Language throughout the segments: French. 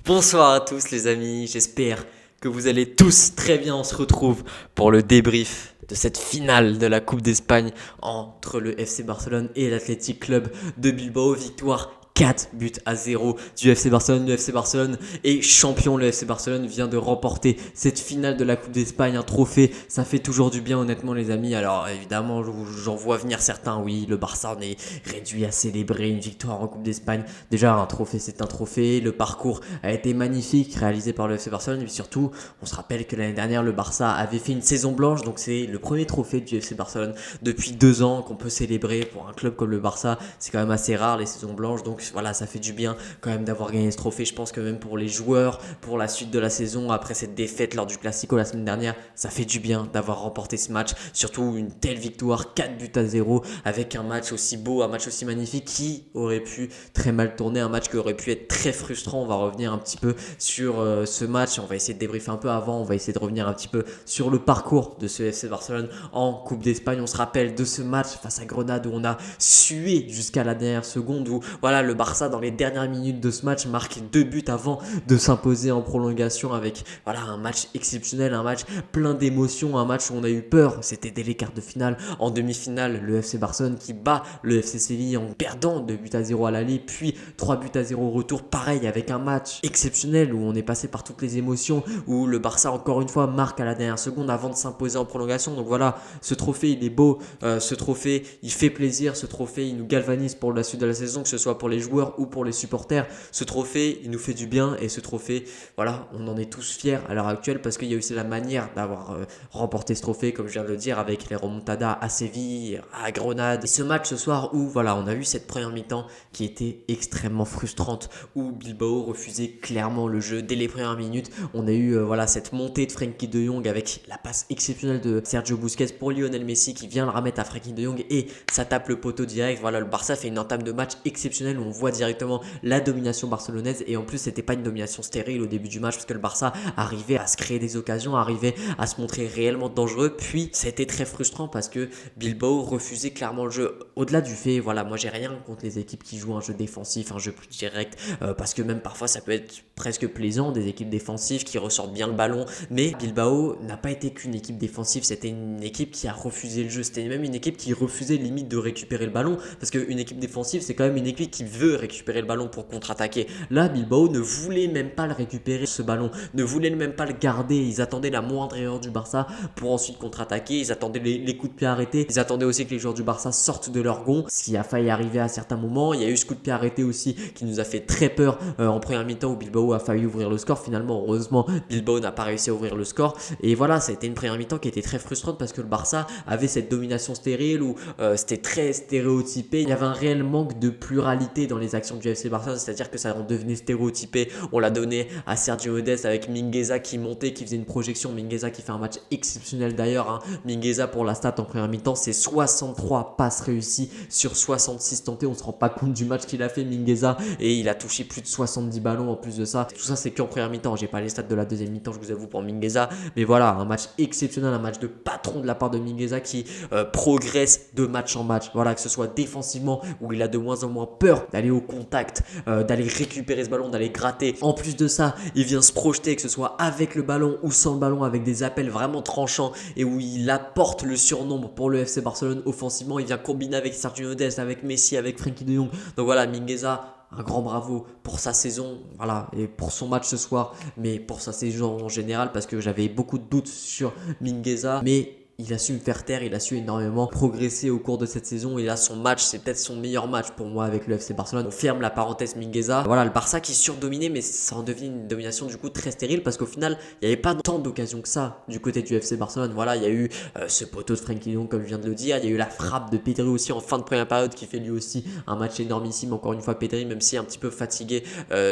Bonsoir à tous les amis, j'espère que vous allez tous très bien. On se retrouve pour le débrief de cette finale de la Coupe d'Espagne entre le FC Barcelone et l'Athletic Club de Bilbao. Victoire 4-0 du FC Barcelone. Le FC Barcelone est champion. Le FC Barcelone vient de remporter cette finale de la Coupe d'Espagne. Un trophée, ça fait toujours du bien honnêtement les amis. Alors évidemment, j'en vois venir certains. Oui, le Barça en est réduit à célébrer une victoire en Coupe d'Espagne. Déjà, un trophée, c'est un trophée. Le parcours a été magnifique, réalisé par le FC Barcelone. Et surtout, on se rappelle que l'année dernière, le Barça avait fait une saison blanche. Donc c'est le premier trophée du FC Barcelone depuis 2 ans qu'on peut célébrer pour un club comme le Barça. C'est quand même assez rare les saisons blanches. Donc voilà, ça fait du bien quand même d'avoir gagné ce trophée. Je pense que même pour les joueurs, pour la suite de la saison, après cette défaite lors du Classico la semaine dernière, ça fait du bien d'avoir remporté ce match. Surtout une telle victoire, 4-0, avec un match aussi beau, un match aussi magnifique qui aurait pu très mal tourner, un match qui aurait pu être très frustrant. On va revenir un petit peu sur ce match. On va essayer de débriefer un peu avant. On va essayer de revenir un petit peu sur le parcours de ce FC Barcelone en Coupe d'Espagne. On se rappelle de ce match face à Grenade où on a sué jusqu'à la dernière seconde, où voilà, le Barça dans les dernières minutes de ce match marque 2 buts avant de s'imposer en prolongation avec voilà, un match exceptionnel, un match plein d'émotions, un match où on a eu peur. C'était dès les quarts de finale. En demi-finale, le FC Barcelone qui bat le FC Séville en perdant 2-0 à l'aller, puis 3-0 au retour. Pareil, avec un match exceptionnel où on est passé par toutes les émotions, où le Barça encore une fois marque à la dernière seconde avant de s'imposer en prolongation. Donc voilà, ce trophée il est beau, ce trophée il fait plaisir, ce trophée il nous galvanise pour la suite de la saison, que ce soit pour les joueurs ou pour les supporters. Ce trophée il nous fait du bien, et ce trophée, voilà, on en est tous fiers à l'heure actuelle, parce qu'il y a aussi la manière d'avoir remporté ce trophée, comme je viens de le dire, avec les remontadas à Séville, à Grenade. Et ce match ce soir où voilà, on a eu cette première mi-temps qui était extrêmement frustrante, où Bilbao refusait clairement le jeu dès les premières minutes. On a eu voilà, cette montée de Frenkie de Jong avec la passe exceptionnelle de Sergio Busquets pour Lionel Messi qui vient le remettre à Frenkie de Jong, et ça tape le poteau direct. Voilà, le Barça fait une entame de match exceptionnelle où on voit directement la domination barcelonaise, et en plus c'était pas une domination stérile au début du match, parce que le Barça arrivait à se créer des occasions, arrivait à se montrer réellement dangereux. Puis c'était très frustrant parce que Bilbao refusait clairement le jeu. Au-delà du fait, voilà, moi j'ai rien contre les équipes qui jouent un jeu défensif, un jeu plus direct, parce que même parfois ça peut être presque plaisant, des équipes défensives qui ressortent bien le ballon. Mais Bilbao n'a pas été qu'une équipe défensive, c'était une équipe qui a refusé le jeu, c'était même une équipe qui refusait limite de récupérer le ballon, parce qu'une équipe défensive c'est quand même une équipe qui veut récupérer le ballon pour contre-attaquer. Là, Bilbao ne voulait même pas le récupérer, ce ballon, ne voulait même pas le garder. Ils attendaient la moindre erreur du Barça pour ensuite contre-attaquer. Ils attendaient les coups de pied arrêtés. Ils attendaient aussi que les joueurs du Barça sortent de leur gond, ce qui a failli arriver à certains moments. Il y a eu ce coup de pied arrêté aussi qui nous a fait très peur en première mi-temps, où Bilbao a failli ouvrir le score. Finalement, heureusement, Bilbao n'a pas réussi à ouvrir le score. Et voilà, ça a été une première mi-temps qui était très frustrante, parce que le Barça avait cette domination stérile où c'était très stéréotypé. Il y avait un réel manque de pluralité dans les actions du FC Barcelone, c'est-à-dire que ça en devenait stéréotypé. On l'a donné à Sergio Dest avec Mingueza qui montait, qui faisait une projection. Mingueza qui fait un match exceptionnel d'ailleurs, hein. Mingueza, pour la stat en première mi-temps, c'est 63 passes réussies sur 66 tentées. On se rend pas compte du match qu'il a fait, Mingueza, et il a touché plus de 70 ballons en plus de ça. Tout ça c'est qu'en première mi-temps, j'ai pas les stats de la deuxième mi-temps, je vous avoue, pour Mingueza, mais voilà, un match exceptionnel, un match de patron de la part de Mingueza qui progresse de match en match. Voilà, que ce soit défensivement où il a de moins en moins peur d'aller au contact, d'aller récupérer ce ballon, d'aller gratter. En plus de ça, il vient se projeter, que ce soit avec le ballon ou sans le ballon, avec des appels vraiment tranchants, et où il apporte le surnombre pour le FC Barcelone offensivement. Il vient combiner avec Sergio Dest, avec Messi, avec Frenkie de Jong. Donc voilà, Mingueza, un grand bravo pour sa saison, voilà, et pour son match ce soir, mais pour sa saison en général, parce que j'avais beaucoup de doutes sur Mingueza, mais il a su me faire taire, il a su énormément progresser au cours de cette saison, et là son match, c'est peut-être son meilleur match pour moi avec le FC Barcelone. On ferme la parenthèse Mingueza. Voilà, le Barça qui surdominait, mais ça en devient une domination du coup très stérile, parce qu'au final il n'y avait pas tant d'occasions que ça du côté du FC Barcelone. Voilà, il y a eu ce poteau de Frenkie de Jong comme je viens de le dire, il y a eu la frappe de Pedri aussi en fin de première période qui fait lui aussi un match énormissime. Encore une fois Pedri, même si un petit peu fatigué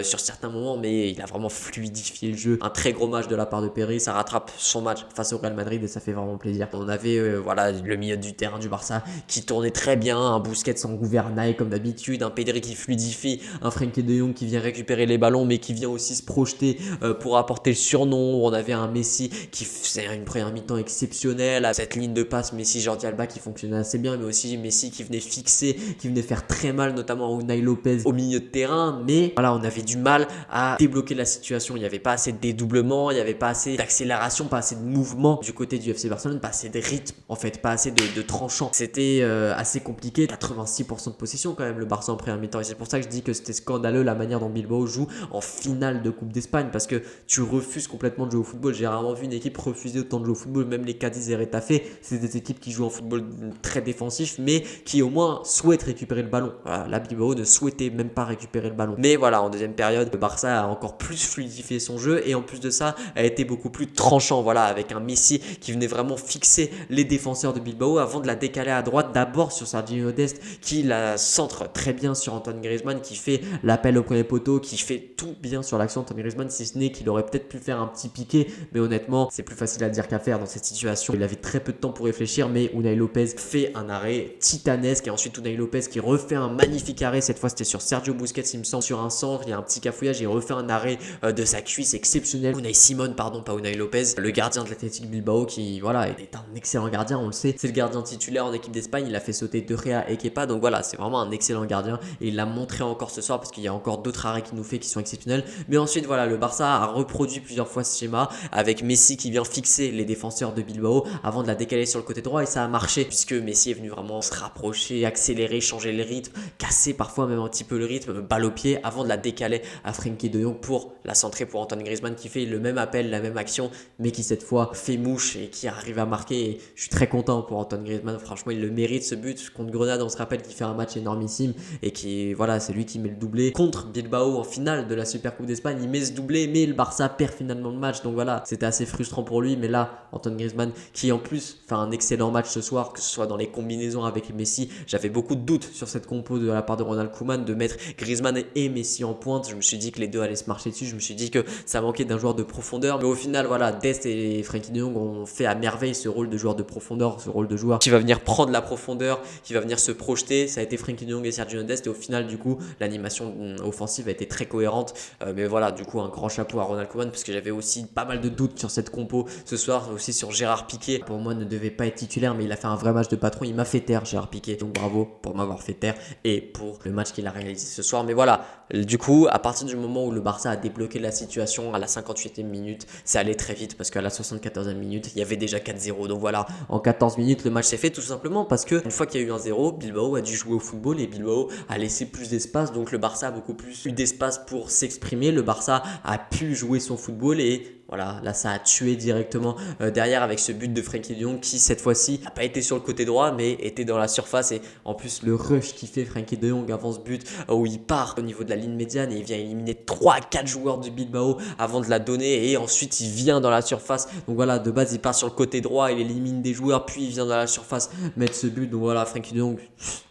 sur certains moments, mais il a vraiment fluidifié le jeu. Un très gros match de la part de Pedri, ça rattrape son match face au Real Madrid et ça fait vraiment plaisir. On avait voilà, le milieu du terrain du Barça qui tournait très bien, un Busquets sans gouvernail comme d'habitude, un Pedri qui fluidifie, un Frenkie de Jong qui vient récupérer les ballons mais qui vient aussi se projeter pour apporter le surnom. On avait un Messi qui faisait une première mi-temps exceptionnelle, à cette ligne de passe Messi Jordi Alba qui fonctionnait assez bien, mais aussi Messi qui venait fixer, qui venait faire très mal notamment à Unai Lopez au milieu de terrain. Mais voilà, on avait du mal à débloquer la situation. Il n'y avait pas assez de dédoublement, il n'y avait pas assez d'accélération, pas assez de mouvement du côté du FC Barcelone, pas assez de rythme en fait, pas assez de tranchant. C'était assez compliqué. 86% de possession quand même le Barça en première mi-temps, et c'est pour ça que je dis que c'était scandaleux la manière dont Bilbao joue en finale de Coupe d'Espagne, parce que tu refuses complètement de jouer au football. J'ai rarement vu une équipe refuser autant de jouer au football. Même les Cadiz et Retafe, c'est des équipes qui jouent en football très défensif mais qui au moins souhaitent récupérer le ballon. Voilà, là Bilbao ne souhaitait même pas récupérer le ballon. Mais voilà, en deuxième période, le Barça a encore plus fluidifié son jeu et en plus de ça a été beaucoup plus tranchant, voilà, avec un Messi qui venait vraiment fixer les défenseurs de Bilbao avant de la décaler à droite, d'abord sur Sergio Dest qui la centre très bien sur Antoine Griezmann, qui fait l'appel au premier poteau, qui fait tout bien sur l'action Antoine Griezmann, si ce n'est qu'il aurait peut-être pu faire un petit piqué, mais honnêtement c'est plus facile à dire qu'à faire dans cette situation. Il avait très peu de temps pour réfléchir, mais Unai Lopez fait un arrêt titanesque et ensuite Unai Lopez qui refait un magnifique arrêt. Cette fois c'était sur Sergio Busquets il me semble, sur un centre, il y a un petit cafouillage et il refait un arrêt de sa cuisse exceptionnel. Unai Simon, pardon, pas Unai Lopez, le gardien de l'Athletic Bilbao qui voilà est un excellent gardien, on le sait, c'est le gardien titulaire en équipe d'Espagne. Il a fait sauter De Gea et Kepa, donc voilà, c'est vraiment un excellent gardien et il l'a montré encore ce soir parce qu'il y a encore d'autres arrêts qu'il nous fait qui sont exceptionnels. Mais ensuite voilà, le Barça a reproduit plusieurs fois ce schéma avec Messi qui vient fixer les défenseurs de Bilbao avant de la décaler sur le côté droit, et ça a marché puisque Messi est venu vraiment se rapprocher, accélérer, changer le rythme, casser parfois même un petit peu le rythme, balle au pied, avant de la décaler à Frenkie de Jong pour la centrer pour Antoine Griezmann qui fait le même appel, la même action, mais qui cette fois fait mouche et qui arrive à marquer. Et je suis très content pour Antoine Griezmann, franchement il le mérite ce but contre Grenade. On se rappelle qu'il fait un match énormissime et qui voilà, c'est lui qui met le doublé contre Bilbao en finale de la Super Coupe d'Espagne. Il met ce doublé mais le Barça perd finalement le match, donc voilà, c'était assez frustrant pour lui. Mais là Antoine Griezmann qui en plus fait un excellent match ce soir, que ce soit dans les combinaisons avec Messi. J'avais beaucoup de doutes sur cette compo de la part de Ronald Koeman de mettre Griezmann et Messi en pointe. Je me suis dit que les deux allaient se marcher dessus, je me suis dit que ça manquait d'un joueur de profondeur, mais au final voilà, Dest et Frenkie de Jong ont fait à merveille ce rôle de joueur de profondeur, ce rôle de joueur qui va venir prendre la profondeur, qui va venir se projeter. Ça a été Frenkie de Jong et Sergio Dest, et au final du coup l'animation offensive a été très cohérente. Mais voilà, du coup un grand chapeau à Ronald Koeman, parce que j'avais aussi pas mal de doutes sur cette compo ce soir, aussi sur Gérard Piqué. Pour moi ne devait pas être titulaire, mais il a fait un vrai match de patron, il m'a fait taire Gérard Piqué, donc bravo pour m'avoir fait taire et pour le match qu'il a réalisé ce soir. Mais voilà, du coup à partir du moment où le Barça a débloqué la situation à la 58e minute, c'est allé très vite parce qu'à la 74e minute il y avait déjà 4-0. Donc voilà, en 14 minutes le match s'est fait, tout simplement parce que une fois qu'il y a eu un 0, Bilbao a dû jouer au football et Bilbao a laissé plus d'espace, donc le Barça a beaucoup plus eu d'espace pour s'exprimer. Le Barça a pu jouer son football et voilà, là ça a tué directement derrière avec ce but de Frenkie de Jong qui cette fois-ci n'a pas été sur le côté droit mais était dans la surface. Et en plus le rush qui fait Frenkie de Jong avant ce but où il part au niveau de la ligne médiane et il vient éliminer 3-4 joueurs du Bilbao avant de la donner, et ensuite il vient dans la surface. Donc voilà, de base il part sur le côté droit, il élimine des joueurs puis il vient dans la surface mettre ce but. Donc voilà, Frenkie de Jong,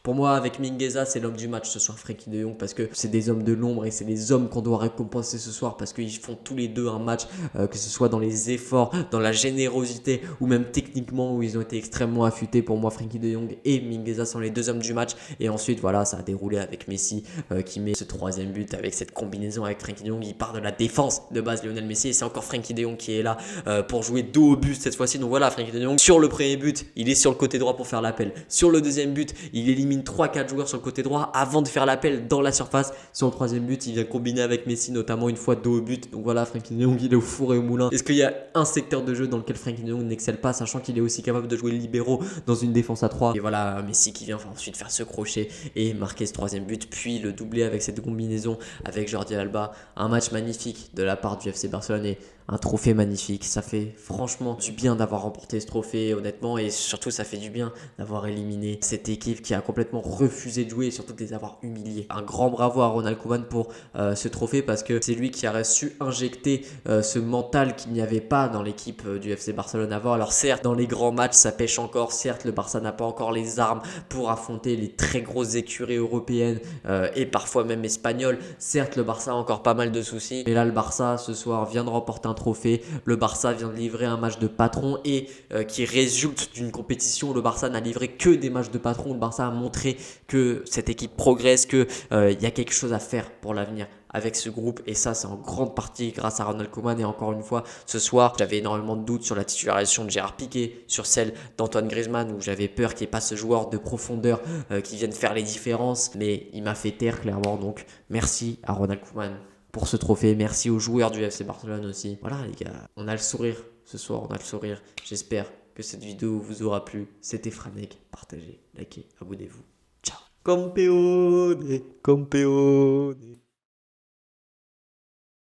pour moi avec Mingueza c'est l'homme du match ce soir, Frenkie de Jong, parce que c'est des hommes de l'ombre et c'est les hommes qu'on doit récompenser ce soir parce qu'ils font tous les deux un match, que ce soit dans les efforts, dans la générosité ou même techniquement où ils ont été extrêmement affûtés. Pour moi Frenkie de Jong et Mingueza sont les deux hommes du match. Et ensuite voilà, ça a déroulé avec Messi qui met ce troisième but avec cette combinaison avec Frenkie de Jong. Il part de la défense de base Lionel Messi et c'est encore Frenkie de Jong qui est là pour jouer dos au but cette fois-ci. Donc voilà, Frenkie de Jong sur le premier but il est sur le côté droit pour faire l'appel, sur le deuxième but il élimine 3-4 joueurs sur le côté droit avant de faire l'appel dans la surface, sur le troisième but il vient combiner avec Messi notamment une fois dos au but. Donc voilà, Frenkie de Jong il est au four et au moulin. Est-ce qu'il y a un secteur de jeu dans lequel Frenkie de Jong n'excelle pas, sachant qu'il est aussi capable de jouer libéraux dans une défense à 3? Et voilà, Messi qui vient ensuite faire ce crochet et marquer ce troisième but, puis le doubler avec cette combinaison avec Jordi Alba. Un match magnifique de la part du FC Barcelone et un trophée magnifique. Ça fait franchement du bien d'avoir remporté ce trophée honnêtement, et surtout ça fait du bien d'avoir éliminé cette équipe qui a complètement refusé de jouer et surtout de les avoir humiliés. Un grand bravo à Ronald Koeman pour ce trophée, parce que c'est lui qui a su injecter ce mental mental qu'il n'y avait pas dans l'équipe du FC Barcelone avant. Alors certes, dans les grands matchs, ça pêche encore. Certes, le Barça n'a pas encore les armes pour affronter les très grosses écuries européennes et parfois même espagnoles. Certes, le Barça a encore pas mal de soucis. Mais là, le Barça, ce soir, vient de remporter un trophée. Le Barça vient de livrer un match de patron et qui résulte d'une compétition où le Barça n'a livré que des matchs de patron. Le Barça a montré que cette équipe progresse, qu'il y a quelque chose à faire pour l'avenir avec ce groupe, et ça c'est en grande partie grâce à Ronald Koeman. Et encore une fois, ce soir j'avais énormément de doutes sur la titularisation de Gérard Piqué, sur celle d'Antoine Griezmann, où j'avais peur qu'il n'y ait pas ce joueur de profondeur qui vienne faire les différences, mais il m'a fait taire clairement. Donc merci à Ronald Koeman pour ce trophée, merci aux joueurs du FC Barcelone aussi. Voilà les gars, on a le sourire ce soir, on a le sourire. J'espère que cette vidéo vous aura plu. C'était Franek, partagez, likez, abonnez-vous. Ciao. Campeone, campeone.